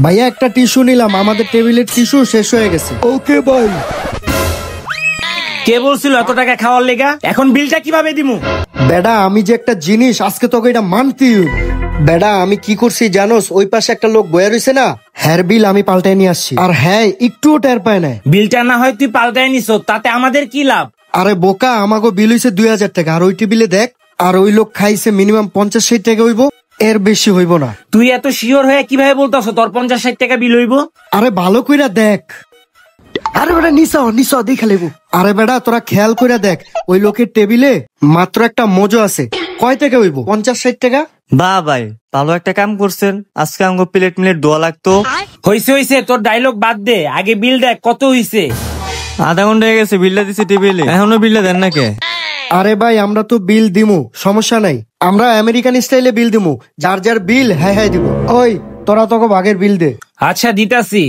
ভাইয়া একটা টিস্যু নিলাম, আমাদের টেবিলের টিস্যু শেষ হয়ে গেছে। ওকে ভাই। কে বলছিল এত টাকা খাওয়ার লেগা? এখন বিলটা কিভাবে দিমু? বেডা আমি যে একটা জিনিস আজকে তোকে এটা মানতি। বেডা আমি কি করছি জানোস? ওই পাশে একটা লোক বয়া রয়েছে না, হ্যার বিল আমি পাল্টাই নিয়ে আসছি। আর হ্যাঁ একটুও টের পায় না। বিলটা না হয় তুই পাল্টাই নিছ, তাতে আমাদের কি লাভ? আরে বোকা, আমাকে বিল হইছে 2000 টাকা, আর ওই টেবিলে দেখ, আর ওই লোক খাইছে মিনিমাম 50-60 টাকা হইব, এর বেশি হইব না। তুই এত শিওর হয়ে কিভাবে বলতাছ তোর 50-60 টাকা বিল হইব? আরে ভালো কইরা দেখ। আরে বেটা নিসা দেখে লেবু। আরে বেটা তোরা খেয়াল কইরা দেখ, ওই লোকের টেবিলে মাত্র একটা মোজো আছে। কয় টাকা হইব? 50-60 টাকা। বাহ ভাই, ভালো একটা কাম করছেন। আজকে আমাকে প্লেট মিলেট দোয়া লাগতো। হইছে তোর ডায়লগ বাদ দে, আগে বিল দেখ কত হইছে। আধা ঘন্টা হয়ে গেছে বিলটা দিছি টেবিলে, এখনো বিলটা দেন না কে? আরে ভাই আমরা তো বিল দিমু, সমস্যা নাই, আমরা আমেরিকান স্টাইলে বিল দিমু, যার যার বিল হ্যাঁ হ্যাঁ দিব। ওই তোরা তোকে ভাগের বিল দে। আচ্ছা দিতাছি।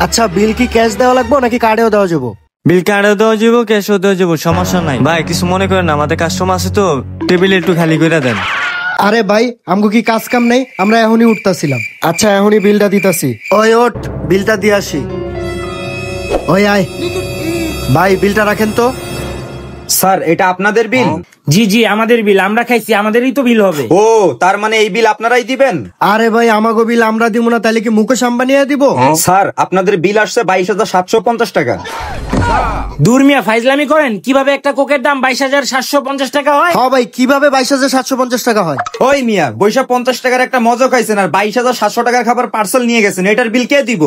আচ্ছা বিল কি ক্যাশ দেওয়া লাগবে নাকি কার্ডেও দেওয়া যাবো? বিল কার্ডেও দেওয়া যাবো, ক্যাশও দেওয়া যাবো, সমস্যা নাই। ভাই কিছু মনে করেন না, আমাদের কাস্টমার আছে তো, টেবিলে একটু খালি করে দেন। আরে ভাই আমগো কি কাজ কাম নেই? আমরা এখনই উঠতাছিলাম। আচ্ছা এখনই বিলটা দিতাছি। ওই ওঠ, বিলটা দিয়ে আসি। ওই আয় ভাই, বিলটা রাখেন তো। স্যার এটা আপনাদের বিল? জি আমাদের বিল, আমরা খাইছি, আমাদেরই তো বিল হবে। ও তার মানে এই বিল আপনারাই দিবেন? আরে ভাই আমাগো বিল আমরা দিব না, তাহলে কি মুকেশ আম্বানি দিব? স্যার আপনাদের বিল আসছে 22,750 টাকা। দূর মিয়া ফাইজলামি করেন, কিভাবে একটা কোকের দাম 22,750 টাকা হয়? হ্যাঁ ভাই, কিভাবে 22,750 টাকা হয়? ওই মিয়া 250 টাকার একটা মজা খাইছেন আর 22,700 টাকার খাবার পার্সেল নিয়ে গেছেন, এটার বিল কে দিব?